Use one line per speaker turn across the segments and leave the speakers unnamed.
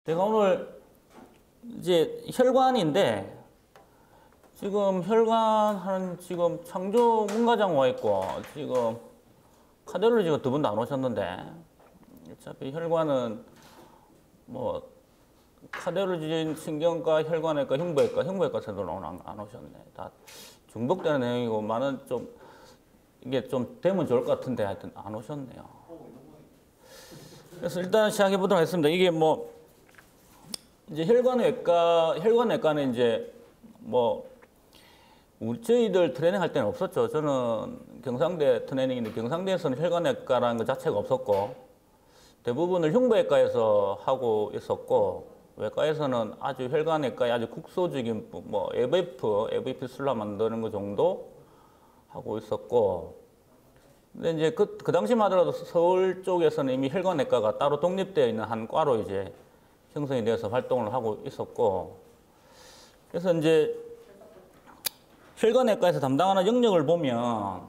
제가 오늘 이제 혈관인데 지금 혈관하는 지금 창조 문과장 와 있고 지금 카디올로지가 두 분도 안 오셨는데 어차피 혈관은 뭐 카디올로지, 신경과, 혈관외과, 흉부외과 세도는 오늘 안 오셨네. 다 중복되는 내용이고 많은 좀 이게 좀 되면 좋을 것 같은데 하여튼 안 오셨네요. 그래서 일단 시작해 보도록 하겠습니다. 이게 뭐 이제 혈관외과는 이제 뭐 저희들 트레이닝 할 때는 없었죠. 저는 경상대 트레이닝인데 경상대에서는 혈관외과라는 것 자체가 없었고 대부분을 흉부외과에서 하고 있었고 외과에서는 아주 혈관외과의 아주 국소적인 뭐 AVF 슬라 만드는 것 정도 하고 있었고 근데 이제 그 당시만 하더라도 서울 쪽에서는 이미 혈관외과가 따로 독립되어 있는 한 과로 이제 형성이 되어서 활동을 하고 있었고 그래서 이제 혈관외과에서 담당하는 영역을 보면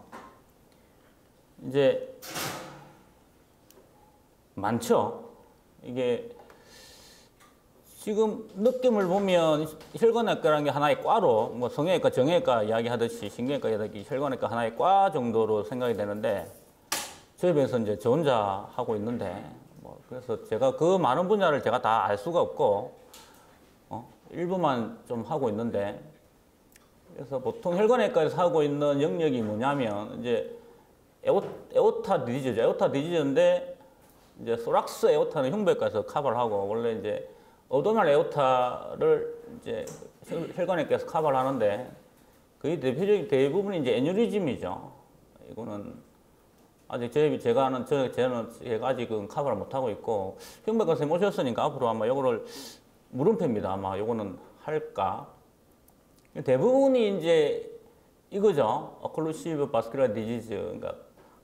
이제 많죠. 이게 지금 느낌을 보면 혈관외과라는 게 하나의 과로 뭐 성형외과, 정형외과 이야기하듯이 신경외과 이야기 혈관외과 하나의 과 정도로 생각이 되는데 저희 배에서 이제 저 혼자 하고 있는데 그래서 제가 그 많은 분야를 제가 다 알 수가 없고 일부만 좀 하고 있는데 그래서 보통 혈관외과에서 하고 있는 영역이 뭐냐면 이제 에오타 디지즈죠. 에오타 디지즈인데 이제 소락스 에오타는 흉부외과에서 커버를 하고 원래 이제 어도말 에오타를 이제 혈관외과에서 커버를 하는데 거의 대부분이 이제 애뉴리즘이죠. 이거는 아직 제가 아직은 커버를 못 하고 있고 흉부외과 선생님 오셨으니까 앞으로 아마 요거를 물음표입니다. 아마 요거는 할까. 대부분이 이제 이거죠. 오클루시브 바스큘라 디지즈, 그러니까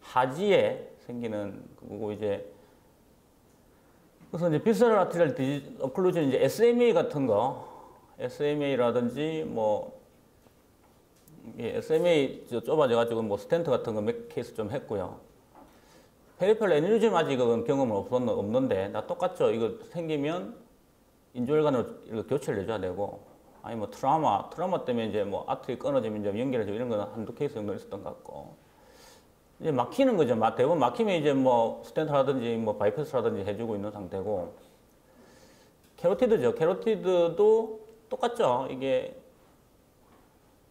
하지에 생기는 그거고 이제 그래서 이제 비스럴 아트리얼 디지즈, 오클루전 이제 SMA 같은 거, SMA라든지 뭐 SMA 좁아져가지고 뭐 스텐트 같은 거 몇 케이스 좀 했고요. 페리펠 애뉴리즘 아직은 경험은 없는데 나 똑같죠. 이거 생기면 인조혈관으로 이렇게 교체를 해줘야 되고 아니 뭐 트라우마 때문에 이제 뭐 아트리 끊어지면 이제 연결해주고 이런 거는 한두 케이스 정도 있었던 것 같고 이제 막히는 거죠. 대부분 막히면 이제 뭐 스텐트라든지 뭐 바이패스라든지 해주고 있는 상태고 캐로티드죠. 캐로티드도 똑같죠. 이게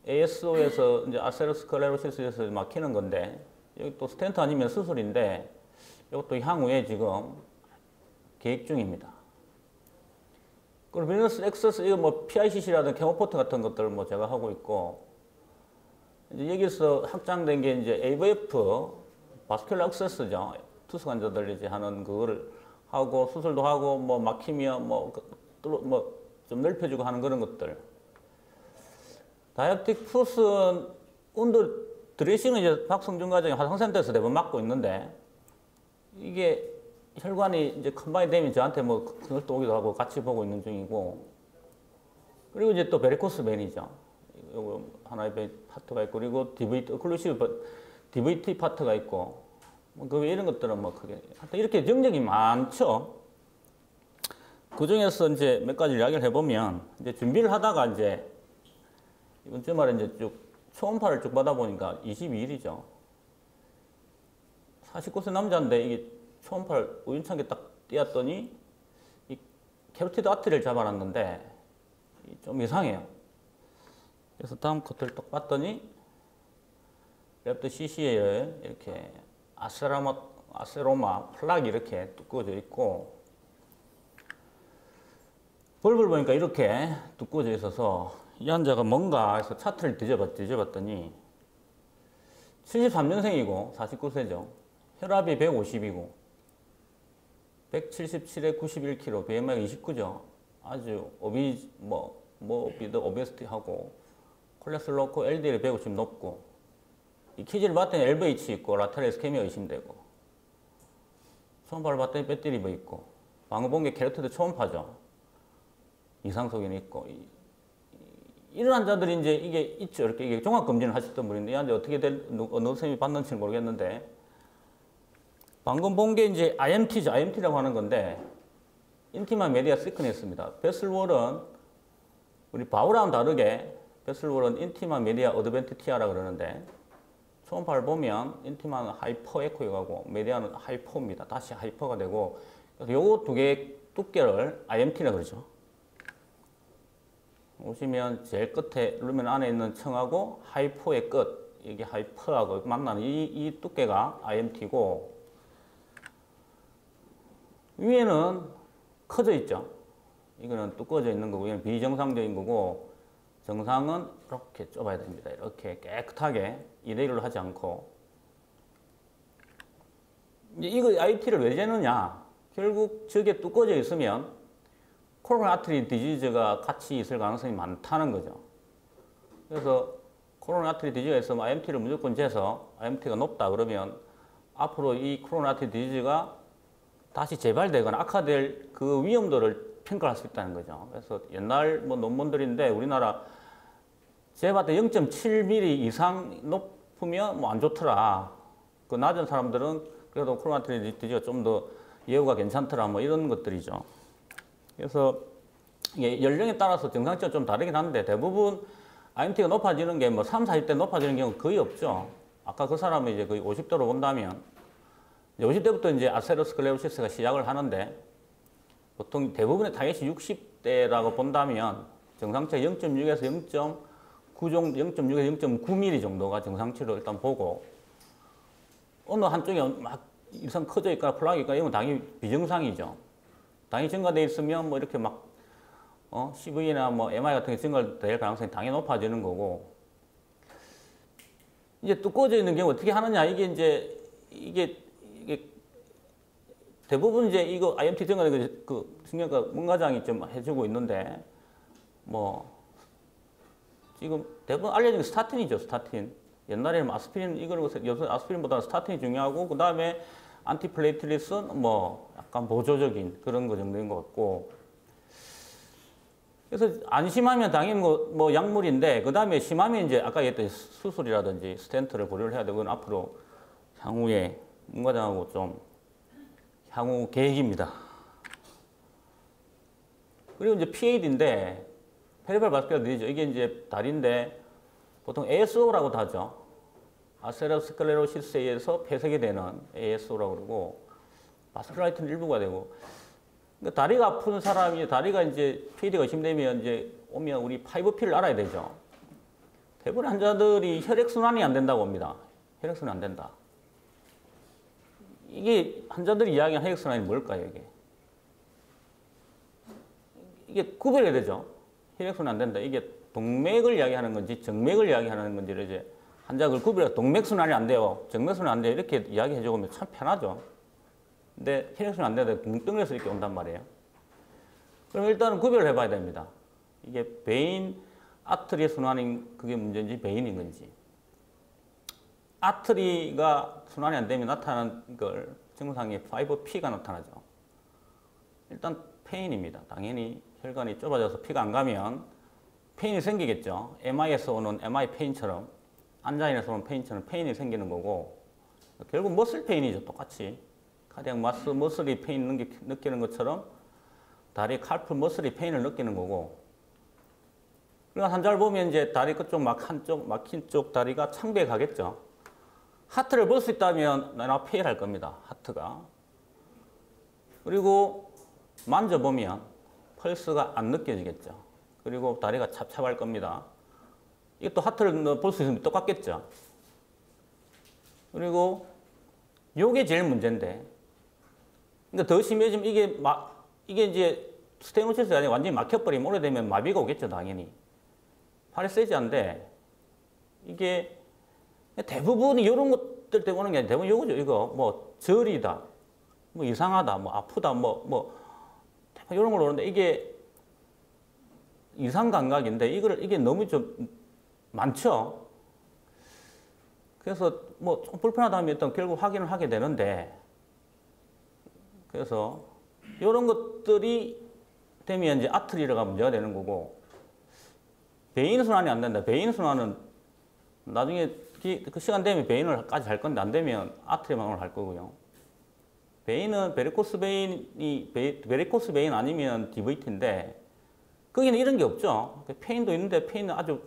ASO에서 이제 아세로스클레로시스에서 막히는 건데 여기 또 스텐트 아니면 수술인데 이것도 향후에 지금 계획 중입니다. 그리고 비너스 엑서스 이거 뭐 PICC라든지 케모포트 같은 것들 뭐 제가 하고 있고 이제 여기서 확장된 게 이제 AVF 바스큘라 액세스죠. 투수 환자들 이제 하는 그거를 하고 수술도 하고 뭐 막히면 뭐 좀 넓혀주고 하는 그런 것들. 다이어틱 풋은 운동 드레싱은 이제 박성준 과장이 화성센터에서 대부분 맡고 있는데 이게 혈관이 이제 컴바인 되면 저한테 뭐 그것도 오기도 하고 같이 보고 있는 중이고 그리고 이제 또 베리코스 벤이죠. 요거 하나의 파트가 있고 그리고 DVT 오클루시브 DVT 파트가 있고 그 이런 것들은 뭐 크게 하여튼 이렇게 영역이 많죠. 그 중에서 이제 몇 가지 이야기를 해보면 이제 준비를 하다가 이제 이번 주말에 이제 쭉 초음파를 쭉 받아보니까 22일이죠. 49세 남자인데 이게 초음파를 우연찮게 딱 띄었더니 이 캐로티드 아트리를 잡아놨는데 좀 이상해요. 그래서 다음 것들을 딱 봤더니 랩트 CC에 이렇게 아세로마 플락이 이렇게 두꺼워져 있고 볼을 보니까 이렇게 두꺼워져 있어서 이 환자가 뭔가 해서 차트를 뒤져봤더니 73년생이고 49세죠. 혈압이 150이고 177에 91kg, BMI가 29죠. 아주 오베스티하고 콜레스테롤 높고 LDL이 150 높고 이 키즈를 봤더니 LVH 있고 라테랄 스케미아 의심되고 초음파를 봤더니 배터리버 있고 방금 본 게 캐로티드 초음파죠. 이상 소견이 있고 이런 환자들이 이제 이게 있죠. 이렇게 이게 종합 검진을 하셨던 분인데 이 환자 어떻게 어느 선생님이 봤는지는 모르겠는데 방금 본 게 이제 IMT죠. IMT라고 하는 건데 인티마 메디아 시크니스입니다. 베슬월은 우리 바우랑은 다르게 베슬월은 인티마 메디아 어드벤트 티아라 그러는데 초음파를 보면 인티마는 하이퍼 에코에 가고 메디아는 하이퍼입니다. 다시 하이퍼가 되고 그래서 요거 두 개의 두께를 IMT라 그러죠. 보시면 제일 끝에 루멘 안에 있는 층하고 하이포의 끝 이게 하이퍼하고 만나는 이 두께가 IMT고 위에는 커져 있죠. 이거는 두꺼워져 있는 거고 이건 비정상적인 거고 정상은 이렇게 좁아야 됩니다. 이렇게 깨끗하게 2대1로 하지 않고 이제 이거 IT를 왜 재느냐 결국 저게 두꺼워져 있으면 코로나 아트리 디지즈가 같이 있을 가능성이 많다는 거죠. 그래서 코로나 아트리 디지즈가 있으면 IMT를 무조건 재서 IMT가 높다 그러면 앞으로 이 코로나 아트리 디지즈가 다시 재발되거나 악화될 그 위험도를 평가할 수 있다는 거죠. 그래서 옛날 뭐 논문들인데 우리나라 재발 때 0.7mm 이상 높으면 뭐 안 좋더라. 그 낮은 사람들은 그래도 코로나 아트리 디지즈가 좀 더 예후가 괜찮더라. 뭐 이런 것들이죠. 그래서 이게 연령에 따라서 증상치가 좀 다르긴 한데 대부분 IMT가 높아지는 게 뭐 3, 40대 높아지는 경우는 거의 없죠. 아까 그 사람은 이제 거의 50대로 본다면 50대부터 이제 아테로스클레로시스가 시작을 하는데 보통 대부분의 타겟이 60대라고 본다면 정상치가 0.6에서 0.9 정도, 0.6에서 0.9mm 정도가 정상치로 일단 보고 어느 한쪽이 막 이상 커져 있거나 플라가 있거나 이건 당연히 비정상이죠. 당연히 증가되어 있으면 뭐 이렇게 막 CV나 뭐 MI 같은 게 증가될 가능성이 당연히 높아지는 거고 이제 두꺼워져 있는 경우 어떻게 하느냐 이게 대부분 이제 이거 IMT 증가되는 그 신경과 문과장이 좀 해주고 있는데 뭐 지금 대부분 알려진 게 스타틴이죠. 스타틴. 옛날에는 아스피린 이거는 요새 아스피린보다는 스타틴이 중요하고 그 다음에 안티플레이틀릿은 뭐 약간 보조적인 그런 거 정도인 것 같고 그래서 안심하면 당연히 뭐 약물인데 그 다음에 심하면 이제 아까 얘기했던 수술이라든지 스텐트를 고려를 해야 되고 앞으로 향후에 문과장하고 좀 향후 계획입니다. 그리고 이제 PAD인데 페리페럴 바스큘러 디지즈 이게 이제 다리인데 보통 ASO라고도 하죠. 아테로스클레로시스에 의해서 폐색이 되는 ASO라고 그러고 바스큘라이트는 일부가 되고 그러니까 다리가 아픈 사람이 다리가 이제 PAD가 의심되면 이제 오면 우리 5P를 알아야 되죠. 대부분 환자들이 혈액순환이 안 된다고 봅니다. 혈액순환이 안 된다. 이게 환자들이 이야기하는 혈액순환이 뭘까요, 이게? 이게 구별해야 되죠. 혈액순환이 안 된다. 이게 동맥을 이야기하는 건지 정맥을 이야기하는 건지를 이제 환자가 구별해서 동맥순환이 안 돼요. 정맥순환이 안 돼요. 이렇게 이야기해 주면 참 편하죠. 근데 혈액순환이 안 되는데 뭉뚱그려서 이렇게 온단 말이에요. 그럼 일단은 구별을 해봐야 됩니다. 이게 베인, 아트리 순환인 그게 문제인지 베인인 건지. 아트리가 순환이 안 되면 나타나는 걸 증상에 5P가 나타나죠. 일단 페인입니다. 당연히 혈관이 좁아져서 피가 안 가면 페인이 생기겠죠. MI에서 오는 MI 페인처럼 안자인에서 오는 페인처럼 페인이 생기는 거고 결국 머슬 페인이죠. 똑같이. 카디악 머슬이 페인 느끼는 것처럼 다리 칼프 머슬이 페인을 느끼는 거고 그러니까 환자를 보면 이제 다리 끝쪽 막힌 쪽 다리가 창백하겠죠. 하트를 볼 수 있다면 나 페일할 겁니다. 하트가. 그리고 만져보면 펄스가 안 느껴지겠죠. 그리고 다리가 찹찹할 겁니다. 이것도 하트를 볼 수 있으면 똑같겠죠. 그리고 요게 제일 문제인데 그러니까 더 심해지면 이게 이제 스테노시스가 아니라 완전히 막혀버리면 오래되면 마비가 오겠죠. 당연히. 팔이 세지 않은데 이게 대부분이 이런 것들 때문에 오는 게 아니라 대부분 이거죠. 이거 뭐 저리다, 뭐 이상하다, 뭐 아프다, 뭐 이런 걸 오는데 이게 이상 감각인데 이게 너무 좀 많죠. 그래서 뭐 좀 불편하다면 일단 결국 확인을 하게 되는데 그래서 이런 것들이 되면 이제 아트리가 문제가 되는 거고, 배인 순환이 안 된다. 배인 순환은 나중에 그 시간 되면 베인을까지 할 건데 안 되면 아트리만을 할 거고요. 베인은 베리코스 베인 아니면 DVT인데 거기는 이런 게 없죠. 페인도 있는데 페인은 아주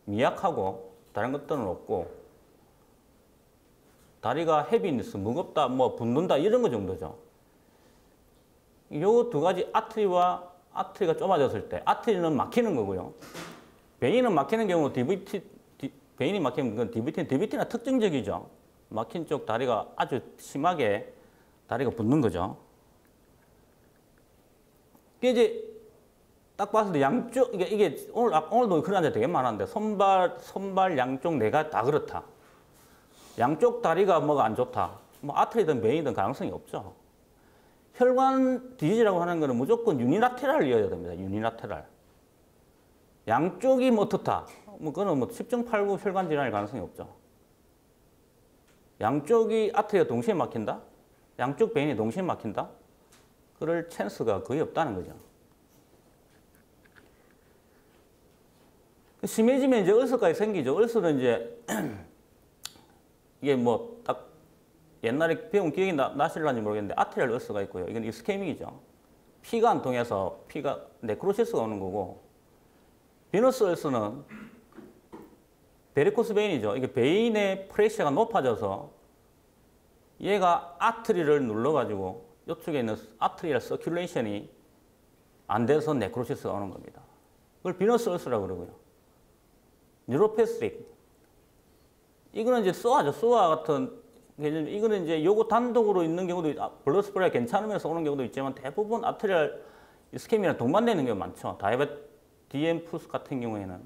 미약하고 다른 것들은 없고 다리가 헤비니스, 무겁다, 뭐 붓는다 이런 거 정도죠. 요 두 가지 아트리가 좁아졌을 때 아트리는 막히는 거고요. 베인은 막히는 경우 베인이 막히는 건 DVT나 특징적이죠. 막힌 쪽 다리가 아주 심하게 다리가 붓는 거죠. 이게 이제 딱 봤을 때 양쪽, 이게 오늘도 그런 환자 되게 많았는데 손발 양쪽 내가 다 그렇다. 양쪽 다리가 뭐가 안 좋다. 뭐 아트리든 베인이든 가능성이 없죠. 혈관 디지라고 하는 거는 무조건 유니라테랄이어야 됩니다. 유니라테랄. 양쪽이 뭐 어떻다. 뭐 그거는 뭐 10중 8구 혈관 질환일 가능성이 없죠. 양쪽이 아트리가 동시에 막힌다? 양쪽 베인이 동시에 막힌다? 그럴 찬스가 거의 없다는 거죠. 심해지면 이제 얼서까지 생기죠. 얼서는 이제 이게 뭐 딱 옛날에 배운 기억이 나실런지 모르겠는데 아트리얼 얼서가 있고요. 이건 이스케믹이죠. 피가 안 통해서 피가 네크로시스가 오는 거고 비너스 얼서는 베리코스 베인이죠. 이게 베인의 프레셔가 높아져서 얘가 아트리를 눌러가지고 이쪽에 있는 아트리얼 서큘레이션이 안 돼서 네크로시스가 오는 겁니다. 그걸 비너스 얼서라고 그러고요. 뉴로패스릭. 이거는 이제 소아죠. 소아 같은 개념. 이거는 이제 요거 단독으로 있는 경우도 블러드 스프레이가 괜찮으면서 오는 경우도 있지만 대부분 아트리얼 이스케미랑 동반되는 경우가 많죠. DM푸스 같은 경우에는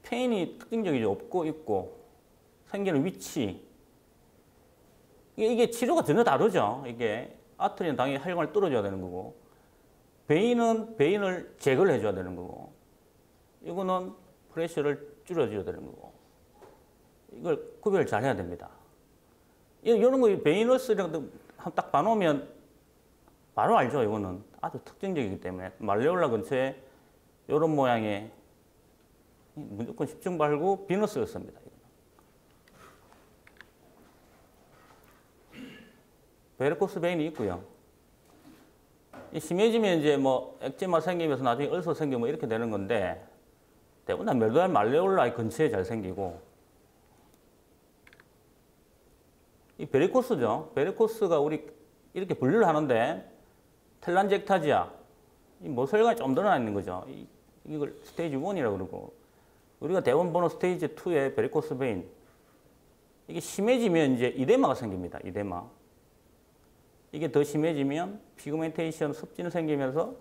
페인이 특징적이죠. 없고 있고 생기는 위치. 이게 치료가 전혀 다르죠. 이게 아트리는 당연히 혈관을 뚫어줘야 되는 거고 베인은 베인을 제거를 해줘야 되는 거고 이거는 프레셔를 줄여줘야 되는 거고 이걸 구별을 잘 해야 됩니다. 이런 거 베이너스랑 딱 봐놓으면 바로 알죠. 이거는 아주 특징적이기 때문에 말레올라 근처에 이런 모양의 무조건 10중 발구 비너스였습니다. 베리코스 베인이 있고요. 심해지면 이제 뭐 엑제마 생기면서 나중에 얼서 생기고 뭐 이렇게 되는 건데 대부분 메두알 말레올라 근처에 잘 생기고 이 베리코스죠. 베리코스가 우리 이렇게 분류를 하는데 텔란젝타지아 이 모세혈관이 좀 늘어나 있는 거죠. 이걸 스테이지 1이라고 그러고 우리가 대원 보는 스테이지 2의 베리코스 베인 이게 심해지면 이제 이데마가 생깁니다. 이데마. 이게 더 심해지면 피그멘테이션 습진이 생기면서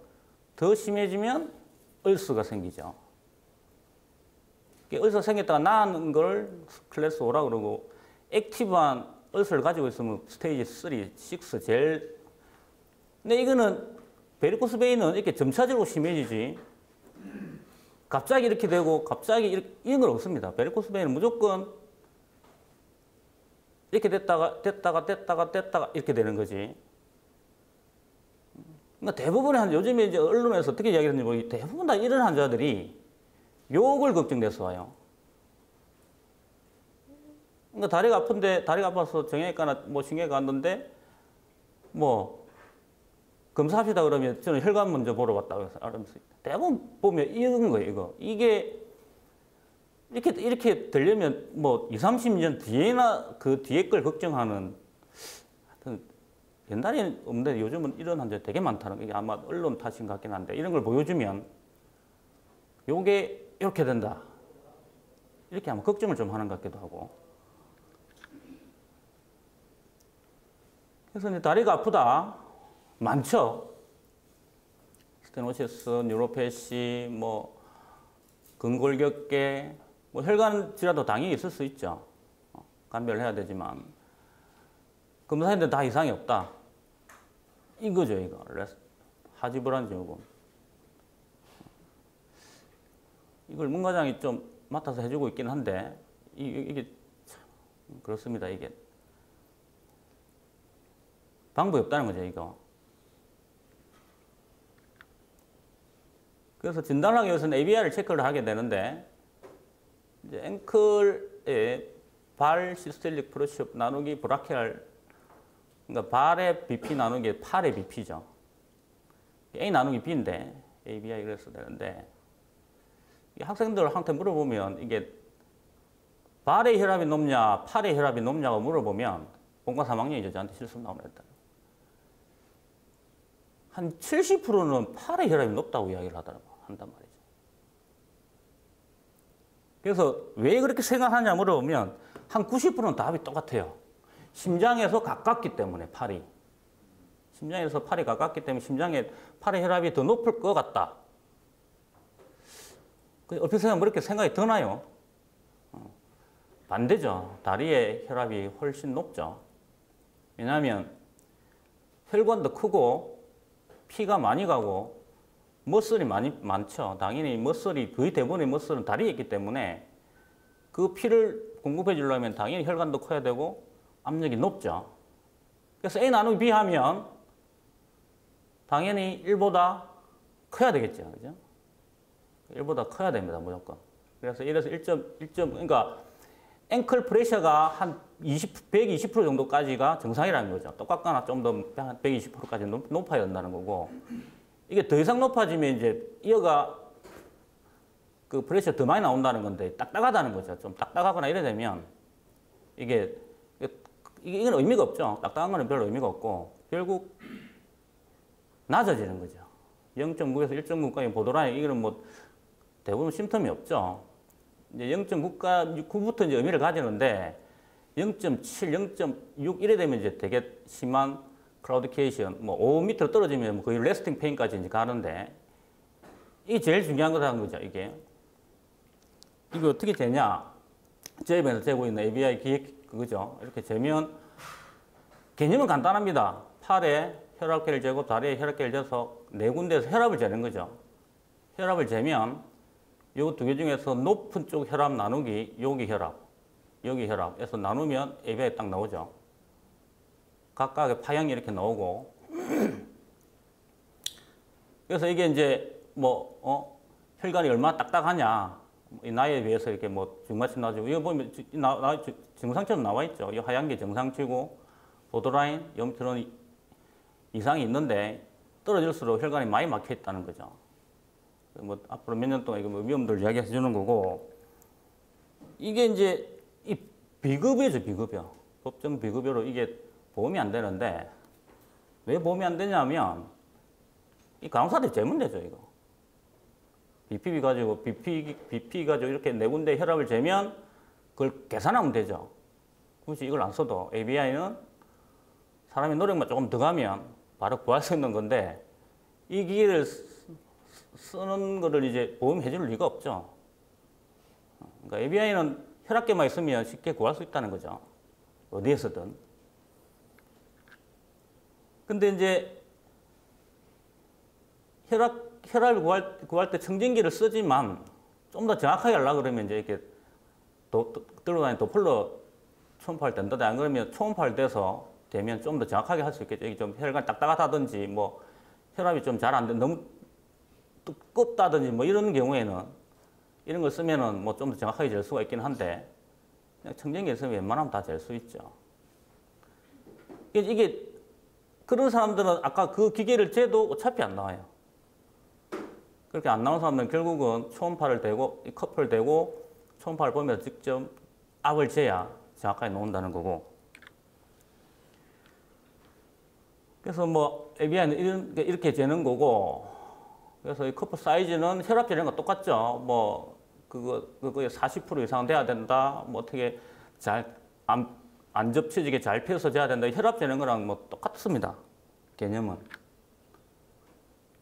더 심해지면 얼스가 생기죠. 얼스 생겼다가 나은 걸 클래스 5라고 그러고 액티브한 얼스를 가지고 있으면 스테이지 3, 6 제일 근데 이거는 베리코스 베인은 이렇게 점차적으로 심해지지 갑자기 이렇게 되고 갑자기 이런 건 없습니다. 베리코스 베인은 무조건 이렇게 됐다가 이렇게 되는 거지. 그러니까 대부분의 요즘에 이제 언론에서 어떻게 이야기하는지 모르겠는데 대부분 다 이런 환자들이 요걸 걱정돼서 와요. 그러니까 다리가 아픈데 다리가 아파서 정형외과나 뭐 신경외과 갔는데 뭐 검사합시다 그러면 저는 혈관 먼저 보러 왔다고 해서 대부분 보면 이런 거예요. 이거 이게 이렇게 되려면 뭐 20, 30년 뒤에나 그 뒤에 걸 걱정하는 하여튼 옛날에는 없는데 요즘은 이런 환자 되게 많다는 게 이게 아마 언론 탓인 것 같긴 한데 이런 걸 보여주면 요게 이렇게 된다. 이렇게 하면 걱정을 좀 하는 것 같기도 하고. 그래서 이제 다리가 아프다. 많죠. 스테노시스, 뉴로패시, 뭐 근골격계, 뭐 혈관 질환도 당연히 있을 수 있죠. 감별을 해야 되지만 검사했는데 다 이상이 없다. 이거죠, 이거. 하지불안 증후군. 이걸 문과장이 좀 맡아서 해주고 있긴 한데 이게 참 그렇습니다. 이게 방법이 없다는 거죠, 이거. 그래서 진단을 하기 위해서는 ABI를 체크를 하게 되는데, 이제 앵클의 발 시스텔릭 프레셔 나누기 브라키알, 그러니까 발의 BP 나누기 팔의 BP죠. A 나누기 B인데, ABI 그래서 되는데, 학생들한테 물어보면 이게 발의 혈압이 높냐, 팔의 혈압이 높냐고 물어보면 본과 3학년이 저한테 실수 나오랬다. 한 70%는 팔의 혈압이 높다고 이야기를 한단 말이죠. 그래서 왜 그렇게 생각하냐 물어보면 한 90%는 답이 똑같아요. 심장에서 가깝기 때문에 팔이. 심장에서 팔이 가깝기 때문에 심장에 팔의 혈압이 더 높을 것 같다. 얼핏 생각하면 그렇게 생각이 드나요? 반대죠. 다리의 혈압이 훨씬 높죠. 왜냐하면 혈관도 크고 피가 많이 가고 머슬이 많죠. 당연히 머슬이 거의 대부분의 머슬은 다리에 있기 때문에 그 피를 공급해 주려면 당연히 혈관도 커야 되고 압력이 높죠. 그래서 A 나누기 B 하면 당연히 1보다 커야 되겠죠. 그죠? 1보다 커야 됩니다. 무조건. 그래서 이래서 1.1. 그러니까 앵클 프레셔가 한 120% 정도까지가 정상이라는 거죠. 똑같거나 좀 더 120%까지 높아야 된다는 거고, 이게 더 이상 높아지면 이제 이어가 그 프레셔 더 많이 나온다는 건데 딱딱하다는 거죠. 좀 딱딱하거나 이래 되면 이건 의미가 없죠. 딱딱한 거는 별로 의미가 없고 결국 낮아지는 거죠. 0.9에서 1.9까지 보더라니 이거는 뭐 대부분 심텀이 없죠. 이제 0.9부터 이제 의미를 가지는데 0.7, 0.6 이래 되면 이제 되게 심한 클라우디케이션, 뭐 5 밑으로 떨어지면 거의 레스팅 페인까지 이제 가는데 이게 제일 중요한 거라는 거죠. 이게 어떻게 재냐? 제입에서 재고 있는 ABI 기획 그거죠. 이렇게 재면 개념은 간단합니다. 팔에 혈압계를 재고 다리에 혈압계를 재서 네 군데에서 혈압을 재는 거죠. 혈압을 재면 요 두 개 중에서 높은 쪽 혈압 나누기 여기 혈압에서 나누면 ABI 딱 나오죠. 각각의 파형이 이렇게 나오고 그래서 이게 이제 뭐 혈관이 얼마나 딱딱하냐 이 나이에 비해서 이렇게 뭐 중마치 나와주고 이거 보면 증상처럼 나와 있죠. 이 하얀 게 정상치고 보드라인 0.1 이상이 있는데 떨어질수록 혈관이 많이 막혀 있다는 거죠. 뭐 앞으로 몇 년 동안 이거 뭐 위험들 이야기해 주는 거고 이게 이제 이 비급여죠. 비급여. 법정 비급여로 이게 보험이 안 되는데 왜 보험이 안 되냐면 이 간호사들이 재면 되죠. 이거 BP 가지고 이렇게 네 군데 혈압을 재면 그걸 계산하면 되죠. 굳이 이걸 안 써도 ABI는 사람의 노력만 조금 더 가면 바로 구할 수 있는 건데 이 기기를 쓰는 거를 이제 보험해 줄 리가 없죠. 그러니까 ABI는 혈압계만 있으면 쉽게 구할 수 있다는 거죠. 어디에서든. 근데 이제 혈압을 구할 때 청진기를 쓰지만 좀 더 정확하게 하려고 그러면 이제 이렇게 들고 다니는 도플러 초음파를 댄다든지 안 그러면 초음파를 대서 되면 좀 더 정확하게 할 수 있겠죠. 이게 좀 혈관 딱딱하다든지 뭐 혈압이 좀 잘 안 돼, 너무 두껍다든지 뭐 이런 경우에는 이런 걸 쓰면은 뭐 좀 더 정확하게 잴 수가 있긴 한데 그냥 청진기에 쓰면 웬만하면 다 잴 수 있죠. 이게 그런 사람들은 아까 그 기계를 재도 어차피 안 나와요. 그렇게 안 나온 사람들은 결국은 초음파를 대고 이 커플을 대고 초음파를 보면서 직접 압을 재야 정확하게 나온다는 거고. 그래서 뭐 ABI는 이렇게 재는 거고. 그래서 이 커플 사이즈는 혈압 재는 거 똑같죠. 뭐 그거에 40% 이상 돼야 된다. 뭐 어떻게 잘 안 접혀지게 잘 펴서 재야 된다. 혈압 재는 거랑 뭐 똑같습니다. 개념은.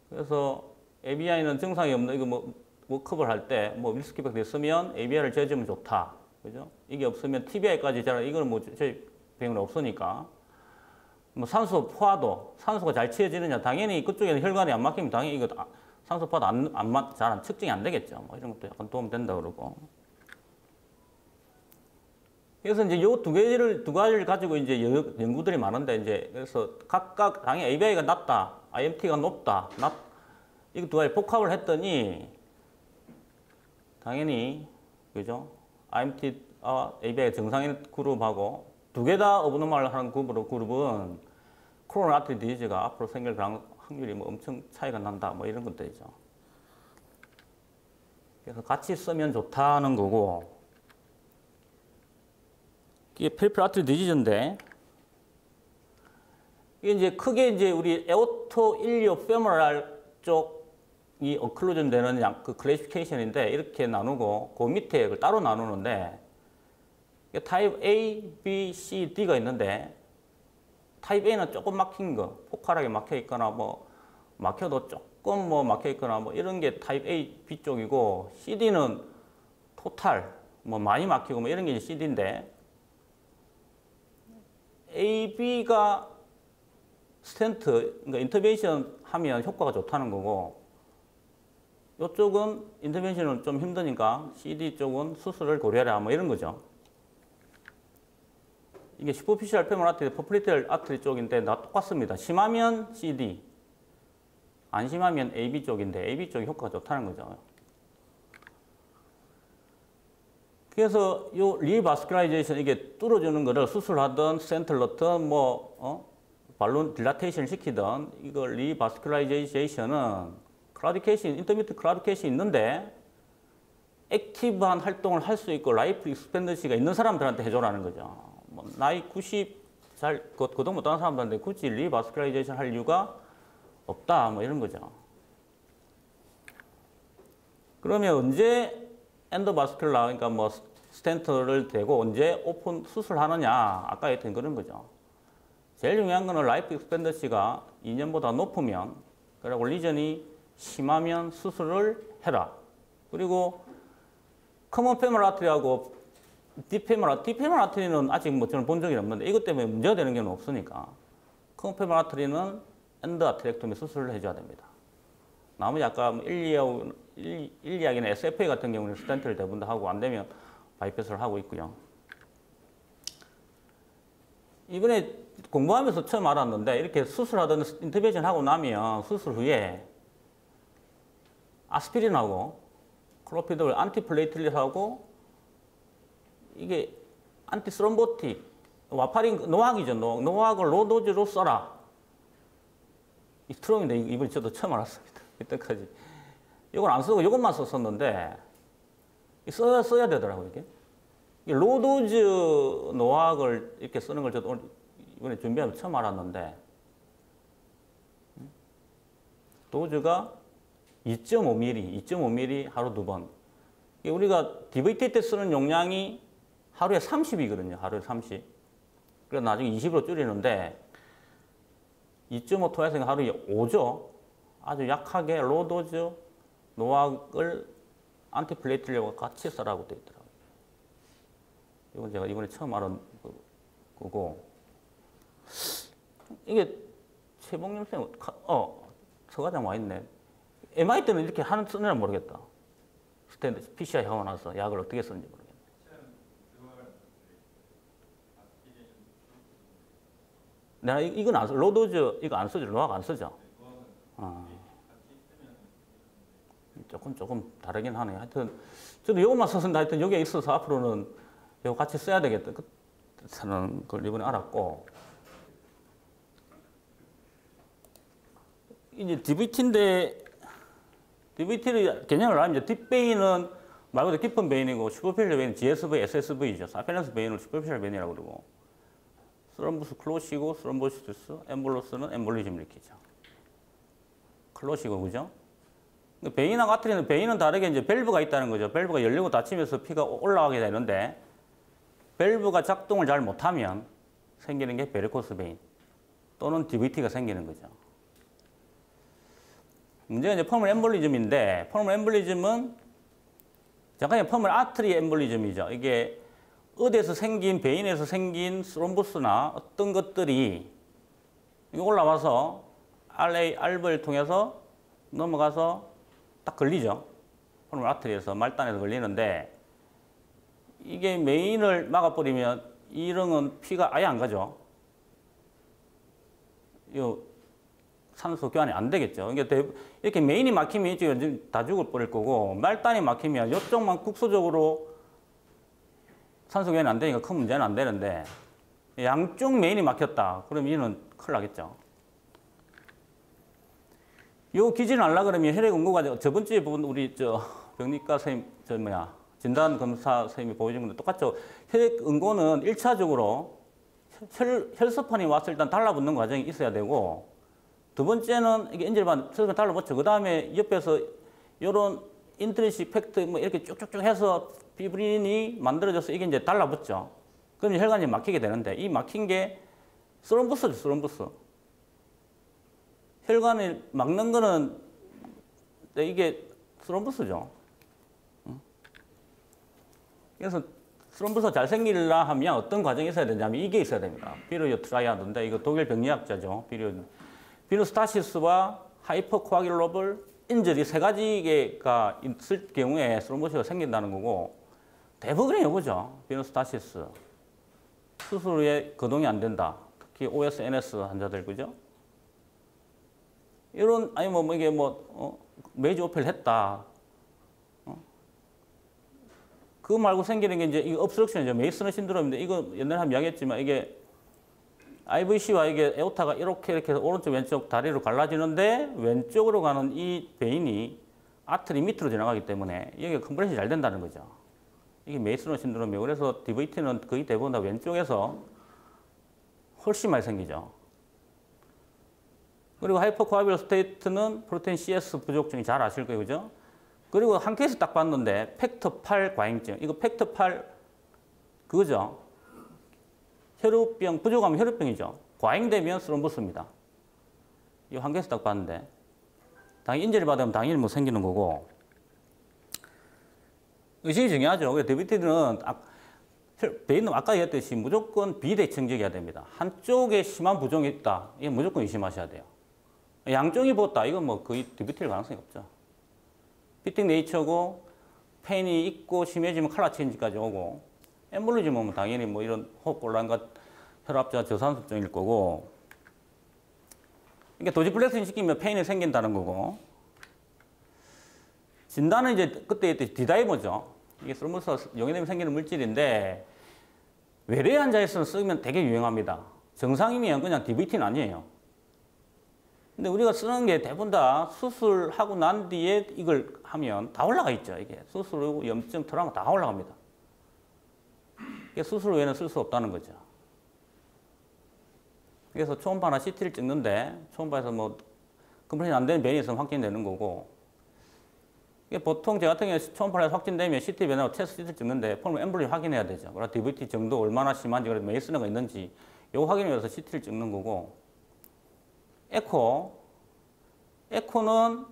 그래서 ABI는 증상이 없는 이거 뭐 워크업을 할 때 뭐 위스키백도 있으면 ABI를 재주면 좋다. 그죠? 이게 없으면 TBI까지 재라. 이거는 뭐 저희 병원에 없으니까. 뭐 산소 포화도 산소가 잘 취해지느냐 당연히 그쪽에는 혈관이 안 막히면 당연히 이거 산소 포화도 잘 측정이 안 되겠죠. 뭐 이런 것도 약간 도움 된다 그러고. 그래서 이제 요 두 가지를 가지고 이제 연구들이 많은데 이제 그래서 각각 당연히 ABI가 낮다, IMT가 높다, 이거 두 가지 복합을 했더니 당연히 그죠? IMT ABI 정상인 그룹하고 두 개 다 어브노멀 하는 그룹은 코로나 아트리 디지즈가 앞으로 생길 확률이 뭐 엄청 차이가 난다 뭐 이런 것들이죠. 그래서 같이 쓰면 좋다는 거고, 이게 페리페럴 아트리 디지즈인데 이게 이제 크게 이제 우리 에오토 일리오 페모랄 쪽이 어클루전 되는 그 클래시피케이션인데 이렇게 나누고 그 밑에 그걸 따로 나누는데 타입 A, B, C, D가 있는데 타입 A는 조금 막힌 거, 포괄하게 막혀 있거나 뭐 막혀도 조금 뭐 막혀 있거나 뭐 이런 게 타입 A, B 쪽이고 CD는 토탈 뭐 많이 막히고 뭐 이런 게 이제 CD인데 A, B가 스텐트, 그러니까 인터벤션 하면 효과가 좋다는 거고 이쪽은 인터벤션은 좀 힘드니까 CD 쪽은 수술을 고려해라 뭐 이런 거죠. 이게 슈퍼피셜 페모럴 아트리, 퍼플리테럴 아트리 쪽인데 다 똑같습니다. 심하면 CD, 안 심하면 AB 쪽인데 AB 쪽이 효과가 좋다는 거죠. 그래서 이 리바스큘라이제이션 이게 뚫어주는 거를 수술하든 스텐트를 넣든 뭐 발론 딜라테이션 시키든 이거 리바스큘라이제이션은 클라우디케이션, 인터미트 클라우디케이션이 있는데 액티브한 활동을 할 수 있고 라이프 익스펜던시가 있는 사람들한테 해줘라는 거죠. 뭐 나이 90 잘 거동 못하는 사람들한테 굳이 리바스큘라이제이션 할 이유가 없다 뭐 이런 거죠. 그러면 언제 엔도바스큘라 그러니까 뭐 스텐트를 대고 언제 오픈 수술하느냐 아까 했던 그런 거죠. 제일 중요한 거는 라이프 익스펜던시가 2년보다 높으면 그리고 리전이 심하면 수술을 해라. 그리고 커먼 페모럴 아트리하고 딥페모럴 아트리는 아직 뭐 저는 본 적이 없는데 이것 때문에 문제가 되는 경우는 없으니까 커먼 페모럴 아트리는 엔드 아트렉토미 수술을 해줘야 됩니다. 나머지 아까 일리학이나 SFA 같은 경우는 스텐트를 대부분 다 하고 안 되면 바이패스를 하고 있고요. 이번에 공부하면서 처음 알았는데 이렇게 수술하던 인터벤션 하고 나면 수술 후에 아스피린하고 클로피돌, 안티플레이틀릿하고 이게 안티스롬보틱, 와파린, 노악이죠. 노악을 로도즈로 써라. 이 트럼인데 이번에 저도 처음 알았습니다. 이때까지. 이걸 안 쓰고 이것만 썼었는데 써야 되더라고요. 이게. 로도즈 노악을 이렇게 쓰는 걸 저도 오늘 이번에 준비하면서 처음 알았는데 도즈가 2.5mm 하루 2번. 우리가 DVT 때 쓰는 용량이 하루에 30이거든요. 하루에 30. 그래서 나중에 20으로 줄이는데 2.5 토야생 하루에 5죠. 아주 약하게 로도즈 노악을 안티플레이틀리하고 같이 쓰라고 되어 있더라고요. 이건 제가 이번에 처음 알은 거고. 이게 최봉림 쌤, 서과장 와 있네. MI 때는 이렇게 쓰느냐 모르겠다. 스탠드 PCI 하고 나서 약을 어떻게 쓰는지 모르겠네. 내가 이건 안 써. 로도즈 이거 안 쓰죠. 노악 안 쓰죠. 조금 다르긴 하네. 하여튼 저도 이것만 썼는데 하여튼 여기에 있어서 앞으로는 이거 같이 써야 되겠다. 저는 그걸 이번에 알았고. 이제 DVT인데 DVT를 개념을 알면 이제 딥베인은 말 그대로 깊은 베인이고 슈퍼피셜 베인은 GSV, SSV죠. 사페런스 베인을 슈퍼피셜 베인이라고 그러고 스럼부스 클로시고 스럼보시스, 엠볼로스는 엠볼리즘 일으키죠. 클로시고 그죠? 베인하고 아트리는 베인은 다르게 이제 밸브가 있다는 거죠. 밸브가 열리고 닫히면서 피가 올라가게 되는데 밸브가 작동을 잘 못하면 생기는 게 베리코스 베인 또는 DVT가 생기는 거죠. 문제가 이제 펄물 엠볼리즘인데 펄물 엠볼리즘은 잠깐 펄물 아트리 엠볼리즘이죠. 이게 어디에서 생긴 베인에서 생긴 스롬보스나 어떤 것들이 올라와서 알브를 통해서 넘어가서 딱 걸리죠. 펄물 아트리에서 말단에서 걸리는데 이게 메인을 막아버리면 이령은 피가 아예 안 가죠. 이 산소 교환이 안 되겠죠. 그러니까 이렇게 메인이 막히면 지금 다 죽어버릴 거고, 말단이 막히면 이쪽만 국소적으로 산소 교환이 안 되니까 큰 문제는 안 되는데, 양쪽 메인이 막혔다. 그럼 이는 큰일 나겠죠. 요 기준을 알라 그러면 혈액 응고가 저번 주에 본 우리 병리과 선생님, 진단 검사 선생님이 보여준 건데 똑같죠. 혈액 응고는 1차적으로 혈소판이 와서 일단 달라붙는 과정이 있어야 되고, 두 번째는 이게 엔젤반 혈소판 달라붙죠. 그 다음에 옆에서 요런 인트리식 팩트 뭐 이렇게 쭉쭉쭉 해서 피브린이 만들어져서 이게 이제 달라붙죠. 그럼 혈관이 막히게 되는데, 이 막힌 게 스럼부스죠, 스럼부스. 혈관을 막는 거는 이게 스럼부스죠. 그래서 스럼부스가 잘 생기려 하면 어떤 과정이 있어야 되냐면 이게 있어야 됩니다. 비루요 트라이아드인데 이거 독일 병리학자죠. 비루스타시스와 하이퍼코아귤러블 인절이 세 가지가 있을 경우에 스럼부스가 생긴다는 거고, 대부분이 이거죠. 비루스타시스. 수술 후에 거동이 안 된다. 특히 OS, NS 환자들, 그죠? 이런, 아니, 이게 메이저 오페를 했다. 그거 말고 생기는 게 이제, 이거 obstruction이죠. 메이슨너 신드롬인데, 이거 옛날에 한번 이야기했지만, 이게 IVC와 이게 에오타가 이렇게 해서 오른쪽, 왼쪽 다리로 갈라지는데, 왼쪽으로 가는 이 베인이 아트리 밑으로 지나가기 때문에, 여기가 컴프레션이 잘 된다는 거죠. 이게 메이슨너 신드롬이에요. 그래서 DVT는 거의 대부분 다 왼쪽에서 훨씬 많이 생기죠. 그리고 하이퍼코아빌 스테이트는 프로테인 CS 부족증이 잘 아실 거예요. 그죠? 그리고 한 케이스 딱 봤는데 팩터 8 과잉증. 이거 팩터 8 그거죠. 혈우병, 부족하면 혈우병이죠. 과잉되면 스럼부스입니다. 이거 한 케이스 딱 봤는데 당연히 인절이 받으면 당연히 뭐 생기는 거고, 의식이 중요하죠. 그래서 DVT는 베인은 아까 얘기했듯이 무조건 비대칭적이어야 됩니다. 한쪽에 심한 부종이 있다. 이건 무조건 의심하셔야 돼요. 양쪽이 붙었다. 이건 뭐 거의 DVT일 가능성이 없죠. 피팅 네이처고, 페인이 있고 심해지면 컬러 체인지까지 오고, 엠볼리즘 오면 당연히 뭐 이런 호흡곤란과 혈압자 저산소증일 거고, 그러니까 도지플렉스인 시키면 페인이 생긴다는 거고, 진단은 이제 그때 했듯이 디다이머죠. 이게 스럼부스 용해되면 생기는 물질인데, 외래 환자에서는 쓰면 되게 유용합니다. 정상이면 그냥 DVT는 아니에요. 근데 우리가 쓰는 게 대부분 다 수술하고 난 뒤에 이걸 하면 다 올라가 있죠. 이게 수술 후 염증, 트라우마 다 올라갑니다. 이게 수술 후에는 쓸 수 없다는 거죠. 그래서 초음파나 CT를 찍는데 초음파에서 뭐 컴플레인 안 되는 변이 있으면 확진되는 거고, 이게 보통 제 같은 경우에 초음파에서 확진되면 CT 변하고 체스트 CT를 찍는데 폼을 엠볼리 확인해야 되죠. 그리고 DVT 정도 얼마나 심한지, 그래도 메이슨너가 있는지 이거 확인을 위해서 CT를 찍는 거고, 에코는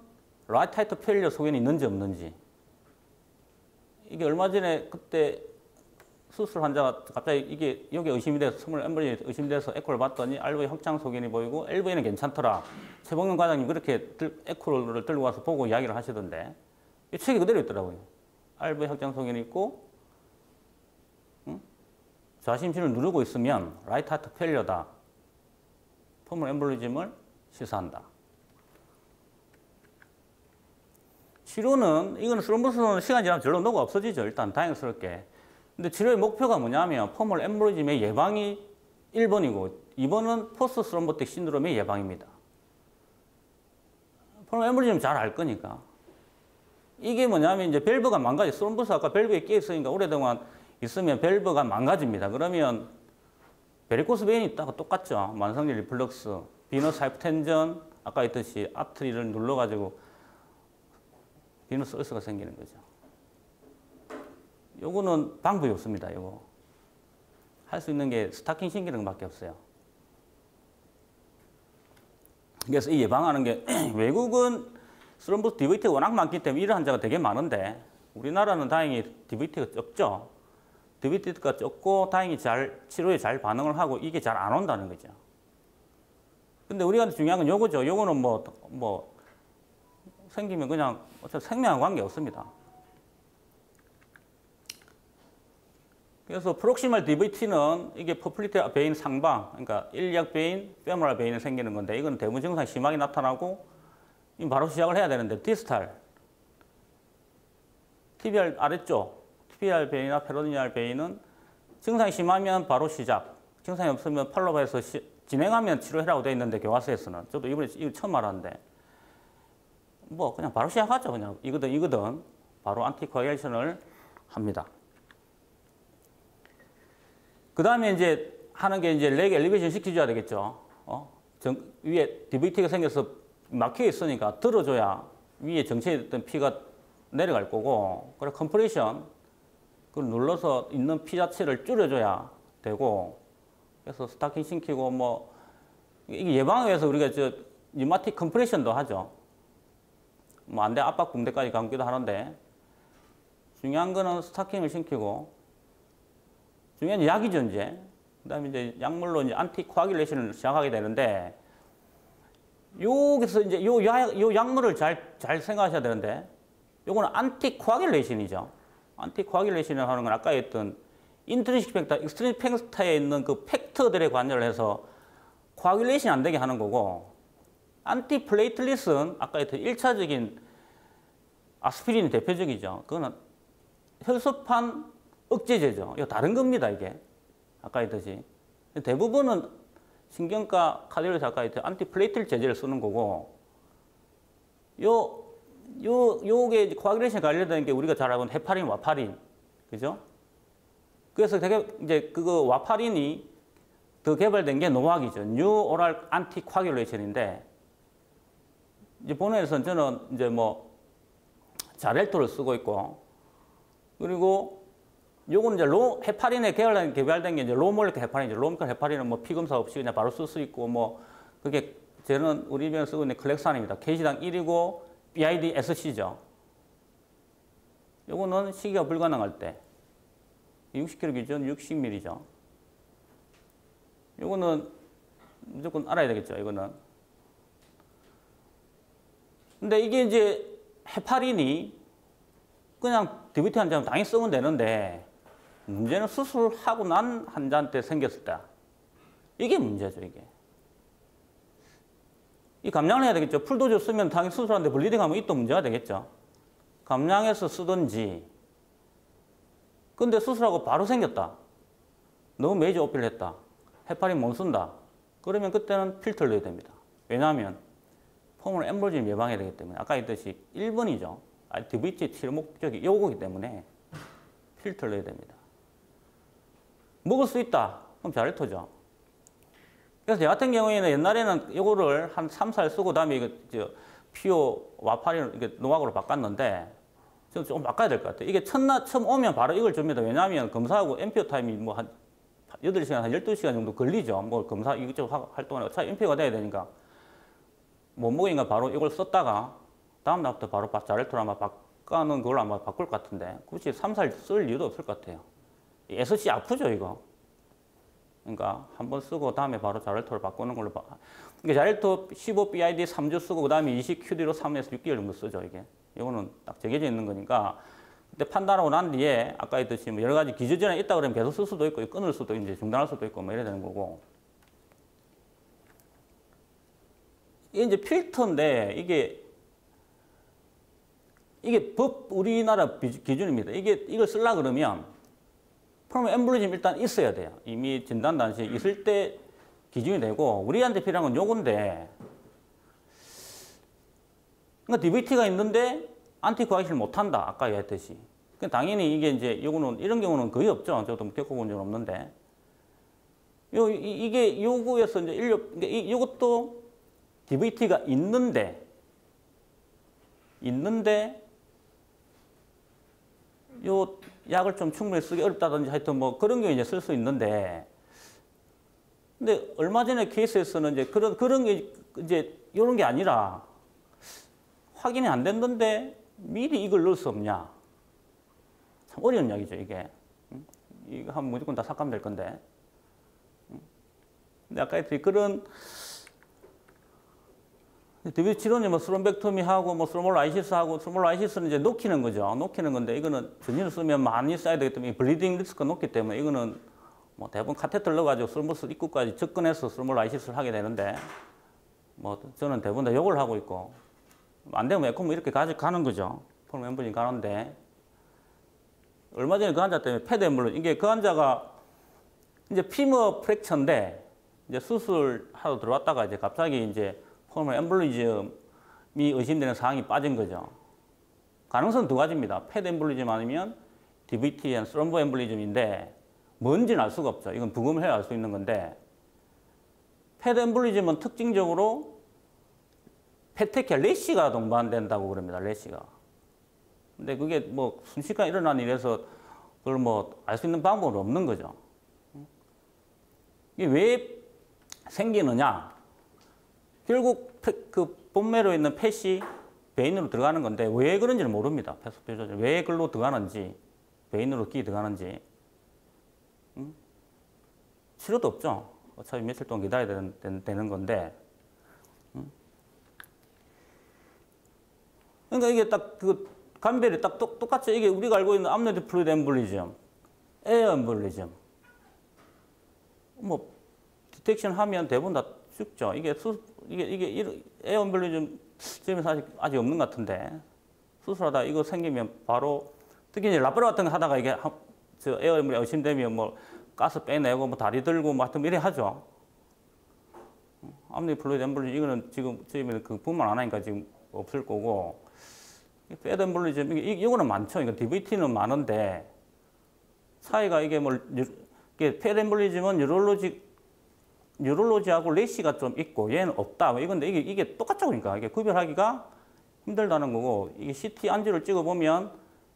라이트 타이트 페일리어 소견이 있는지 없는지. 이게 얼마 전에 그때 수술 환자가 갑자기 이게 여기 의심이 돼서 스몰 엠볼리 의심돼서 에코를 봤더니 RV 확장 소견이 보이고 LV는 괜찮더라. 최봉윤 과장님 그렇게 에코를 들고 와서 보고 이야기를 하시던데 이 책이 그대로 있더라고요. RV 확장 소견이 있고, 좌심실을 누르고 있으면 라이트 하트 페일리어다. 포멀 엠볼리즘을 시사한다. 치료는, 이거는 스럼부스는 시간이 지나면 절로 녹아 없어지죠. 일단 다행스럽게. 근데 치료의 목표가 뭐냐면 포멀 엠볼리즘의 예방이 1번이고 2번은 포스트 스럼보틱 신드롬의 예방입니다. 포멀 엠볼리즘 잘 알 거니까. 이게 뭐냐면 이제 밸브가 망가져. 스럼부스 아까 밸브에 끼어 있으니까 오래동안 있으면 밸브가 망가집니다. 그러면 베리코스 베인이 있다가 똑같죠. 만성질 리플럭스, 비너스 하이퍼텐전, 아까 했듯이 아트리를 눌러가지고 비너스 얼스가 생기는 거죠. 요거는 방법이 없습니다. 요거 할 수 있는 게 스타킹 신기는 것밖에 없어요. 그래서 이 예방하는 게 외국은 스럼부스 DVT가 워낙 많기 때문에 이런 환자가 되게 많은데 우리나라는 다행히 DVT가 적죠. DVT가 적고 다행히 치료에 잘 반응을 하고 이게 잘 안 온다는 거죠. 근데 우리가 중요한 건 요거죠. 요거는 뭐 생기면 그냥 어차피 생명과 관계 없습니다. 그래서 프록시멀 DVT는 이게 퍼플리티 베인 상방, 그러니까 일리악 베인, 페모랄 베인이 생기는 건데 이건 대부분 증상이 심하게 나타나고 바로 시작을 해야 되는데 디스탈, TBR 아래쪽, TBR 베인이나 페로니알 베인은 증상이 심하면 바로 시작, 증상이 없으면 팔로우해서 진행하면 치료해라고 되어 있는데 교과서에서는 저도 이번에 이거 처음 알았는데 뭐 그냥 바로 시작하죠. 그냥 이거든 바로 안티코아길레이션을 합니다. 그 다음에 이제 하는 게 이제 leg 엘리베이션 시켜줘야 되겠죠. 위에 DVT가 생겨서 막혀 있으니까 들어줘야 위에 정체했던 피가 내려갈 거고, 그래 컴프레션 그걸 눌러서 있는 피 자체를 줄여줘야 되고, 그래서 스타킹 시키고 뭐 이게 예방을 위해서 우리가 저 류마틱 컴프레션도 하죠. 뭐 안대 압박 붕대까지 감기도 하는데 중요한 거는 스타킹을 신기고 중요한 약이죠 이제. 그다음에 이제 약물로 이제 안티코아길레이션을 시작하게 되는데 여기서 이제 요 약물을 잘 생각하셔야 되는데 요거는 안티코아길레이션이죠. 안티코아길레이션을 하는 건 아까 했던 인트린식 팩터, 익스트린식 팩터에 있는 그 팩터들에 관여를 해서 코아길레이션이 안 되게 하는 거고, 안티플레이틀릿은 아까 했던 1차적인 아스피린이 대표적이죠. 그거는 혈소판 억제제죠. 이거 다른 겁니다, 이게. 아까 했듯이. 대부분은 신경과 카디올로지 아까 했듯이 안티플레이틀릿 제제를 쓰는 거고, 요게 코아길레이션에 관련된 게 우리가 잘 알고 있는 헤파린, 와파린. 그죠? 그래서 되게 이제 그거 와파린이 더 개발된 게 노악이죠. 뉴 오랄 안티코아길레이션인데, 이제 본원에서는 저는 이제 뭐 자렐토를 쓰고 있고, 그리고 요건 이제 헤파린에 개발된 게 이제 로몰리클 헤파린이죠. 로몰리클 헤파린은 뭐 피검사 없이 그냥 바로 쓸 수 있고, 뭐 그게 저는 우리 병원에 쓰고 있는 클렉산입니다. KC당 1이고 BID SC죠. 요거는 시기가 불가능할 때 60kg 기준 60ml죠. 요거는 무조건 알아야 되겠죠. 이거는. 근데 이게 이제 헤파린이 그냥 DVT 환자는 당연히 쓰면 되는데 문제는 수술하고 난 환자한테 생겼을 때 이게 문제죠. 이게. 이 감량을 해야 되겠죠. 풀도즈 쓰면 당연히 수술하는데 블리딩하면 이 또 문제가 되겠죠. 감량해서 쓰든지. 근데 수술하고 바로 생겼다. 너무 메이저 오피를 했다. 헤파린 못 쓴다. 그러면 그때는 필터를 넣어야 됩니다. 왜냐하면 폼을 엠보리즘 예방해야 되기 때문에 아까 했듯이 1번이죠. DVT 치료 목적이 요거기 때문에 필터를 넣어야 됩니다. 먹을 수 있다. 그럼 자렐토죠. 그래서 저 같은 경우에는 옛날에는 요거를 한 3, 4일 쓰고 그다음에 이거 피오 와파린을 이렇게 노악으로 바꿨는데 저는 좀 바꿔야 될 것 같아요. 이게 처음 오면 바로 이걸 줍니다. 왜냐하면 검사하고 MPO 타임이 뭐 한 8시간, 한 12시간 정도 걸리죠. 뭐 검사 이것저것 활동하니까 어차피 MPO가 돼야 되니까 못 먹으니까 바로 이걸 썼다가 다음 날부터 바로 자렐토로 아마 바꾸는 걸로 아마 바꿀 것 같은데 굳이 3, 4일 쓸 이유도 없을 것 같아요. SC 아프죠, 이거. 그러니까 한번 쓰고 다음에 바로 자렐토를 바꾸는 걸로 그러니까 자렐토 15BID 3주 쓰고 그다음에 20QD로 3에서 6개월 정도 쓰죠, 이게. 이거는 딱 정해져 있는 거니까 그때 판단하고 난 뒤에 아까 했듯이 뭐 여러 가지 기저질환이 있다 그러면 계속 쓸 수도 있고 끊을 수도 이제 중단할 수도 있고 뭐 이래야 되는 거고. 이게 이제 필터인데 이게 법 우리나라 기준입니다. 이걸 쓰려 그러면 프롬 엠블리즘 일단 있어야 돼요. 이미 진단 단시에 있을 때 기준이 되고 우리한테 필요한 건 요건데 그러니까 DVT가 있는데 안티코아길을 못한다. 아까 얘기했듯이. 당연히 이게 이제 요거는 이런 경우는 거의 없죠. 저도 겪어본 적은 없는데 이게 요거에서 이제 요것도 DVT가 있는데 요 약을 좀 충분히 쓰기 어렵다든지 하여튼 뭐 그런 경우에 이제 쓸 수 있는데 근데 얼마 전에 케이스에서는 이제 그런 게 이제 이런 게 아니라 확인이 안 됐는데 미리 이걸 넣을 수 없냐. 참 어려운 이야기죠, 이게. 이거 하면 무조건 다 삭감될 건데. 근데 아까 했듯이 그런 DBT 치료는 뭐 스롬벡토미 하고 뭐 스로몰라이시스 하고 스로몰라이시스는 이제 녹이는 거죠. 녹이는 건데 이거는 전신을 쓰면 많이 써야 되기 때문에 블리딩 리스크가 높기 때문에 이거는 뭐 대부분 카테터를 넣어가지고 스로모스 입구까지 접근해서 스로몰라이시스를 하게 되는데 뭐 저는 대부분 다 이걸 하고 있고 안 되면 에코모 이렇게 가는 거죠. 폼 엠블링 가는데 얼마 전에 그 환자 때문에 패드 엠블링 이게 그 환자가 이제 피머 프랙처인데 이제 수술하러 들어왔다가 이제 갑자기 이제 폼 엠블리즘이 의심되는 상황이 빠진 거죠. 가능성은 두 가지입니다. 패드 엠블리즘 아니면 DVT, 스롬보 엠블리즘인데 뭔지는 알 수가 없죠. 이건 부검을 해야 알 수 있는 건데 패드 엠블리즘은 특징적으로 페테키아 레시가 동반된다고 그럽니다. 레시가. 근데 그게 뭐 순식간에 일어난 일에서 그걸 뭐 알 수 있는 방법은 없는 거죠. 이게 왜 생기느냐? 결국 그 본매로 있는 펫이 베인으로 들어가는 건데 왜 그런지는 모릅니다. 패소피조절 왜 글로 들어가는지 베인으로 끼 들어가는지 치료도 없죠. 어차피 며칠 동안 기다려야 되는 건데 그러니까 이게 딱 그 감별이 딱 똑같이 이게 우리가 알고 있는 암노드 플루이드 엠볼리즘, 에어 엠볼리즘 뭐 디텍션 하면 대부분 다 죽죠. 이게 에어 엠볼리즘 지금은 아직 없는 것 같은데 수술하다 이거 생기면 바로 특히 이제 라파로 같은 거 하다가 이게 저 에어 엠볼리즘 의심되면 뭐 가스 빼내고 뭐 다리 들고 뭐 하여튼 이래 하죠. 암노드 플루이드 엠볼리즘 이거는 지금 저희는 그 분만 안 하니까 지금 없을 거고. 패드 엠볼리즘 이거는 많죠. 이거 DVT는 많은데 차이가 이게 뭐 패드 엠볼리즘은 뉴럴로지하고 레시가 좀 있고 얘는 없다. 이건데 이게 똑같죠. 그러니까 이게 구별하기가 힘들다는 거고 이게 CT 안지를 찍어 보면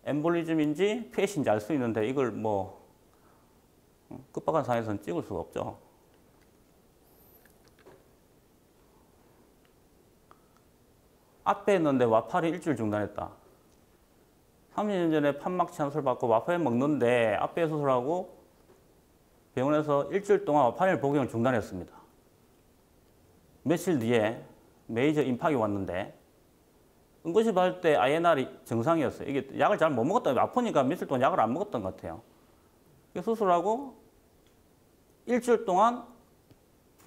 엠볼리즘인지 펫인지 알 수 있는데 이걸 뭐 급박한 상황에서는 찍을 수가 없죠. 앞에 있는데 와파린 일주일 중단했다. 30년 전에 판막치 수술 받고 와파린 먹는데 앞에 수술하고 병원에서 일주일 동안 와파린 복용을 중단했습니다. 며칠 뒤에 메이저 임팍이 왔는데 응급실 받을 때 INR이 정상이었어요. 이게 약을 잘 못 먹었다. 아프니까 며칠 동안 약을 안 먹었던 것 같아요. 수술하고 일주일 동안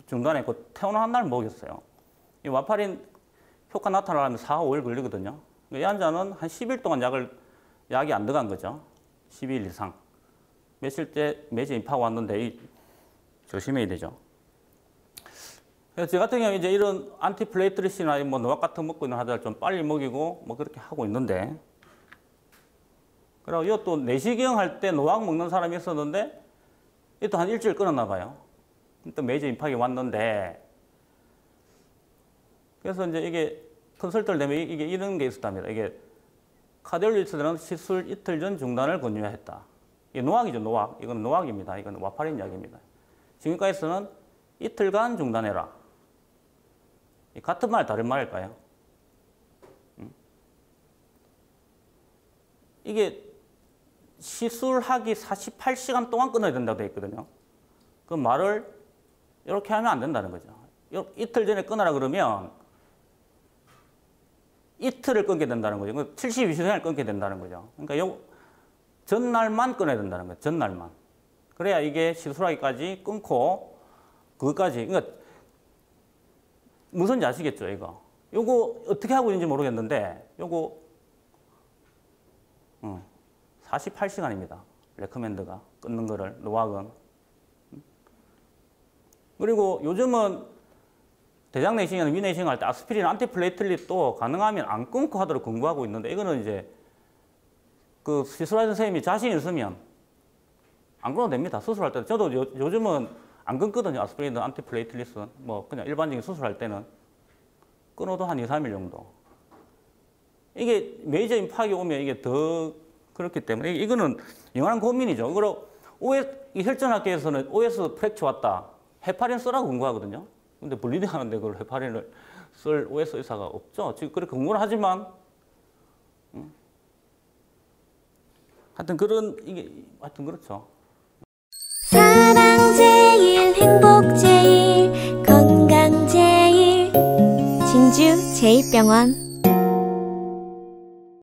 중단했고 퇴원한 날 먹였어요. 이 와파린 효과 나타나려면 4, 5일 걸리거든요. 이 환자는 한 10일 동안 약이 안 들어간 거죠. 12일 이상. 며칠 때 매주 임파가 왔는데 조심해야 되죠. 그래서 저 같은 경우 이제 이런 안티플레이트리시나 뭐 노악 같은 거 먹고 있는 환자를 좀 빨리 먹이고 뭐 그렇게 하고 있는데 그리고 이것도 내시경 할 때 노악 먹는 사람이 있었는데 이것도 한 일주일 끊었나 봐요. 또 매주 임파가 왔는데 그래서 이제 이게 컨설트를 되면 이게 이런 게 있었답니다. 이게 카디올로지스트들은 시술 이틀 전 중단을 권유했다. 이게 노악이죠, 노악. 이건 노악입니다. 이건 와파린 약입니다. 지금까지서는 이틀간 중단해라. 같은 말, 다른 말일까요? 이게 시술하기 48시간 동안 끊어야 된다고 되어 있거든요. 그 말을 이렇게 하면 안 된다는 거죠. 이틀 전에 끊어라 그러면 이틀을 끊게 된다는 거죠. 72시간을 끊게 된다는 거죠. 그러니까 전날만 끊어야 된다는 거예요. 전날만. 그래야 이게 시술하기까지 끊고 그것까지. 그러니까 무슨지 아시겠죠, 이거. 요거 어떻게 하고 있는지 모르겠는데 요거 48시간입니다. 레커멘드가 끊는 거를 노악은. 그리고 요즘은 대장 내시경이나 위 내시경 할 때 아스피린, 안티플레이틀릿도 가능하면 안 끊고 하도록 권고하고 있는데 이거는 이제 그 시술하는 선생님이 자신 있으면 안 끊어도 됩니다. 수술할 때 저도 요즘은 안 끊거든요. 아스피린도 안티플레이틀릿은 뭐 그냥 일반적인 수술할 때는 끊어도 한 2, 3일 정도. 이게 메이저 임팍이 오면 이게 더 그렇기 때문에 이거는 영원한 고민이죠. 그리고 혈전학계에서는 OS 프랙처 왔다. 헤파린 쓰라고 권고하거든요. 근데 블리딩 하는데 그걸 헤파린을 쓸 OS 의사가 없죠. 지금 그렇게 권고는 하지만, 하여튼 하여튼 그렇죠.
사랑 제일, 행복 제일, 건강 제일, 진주 제2병원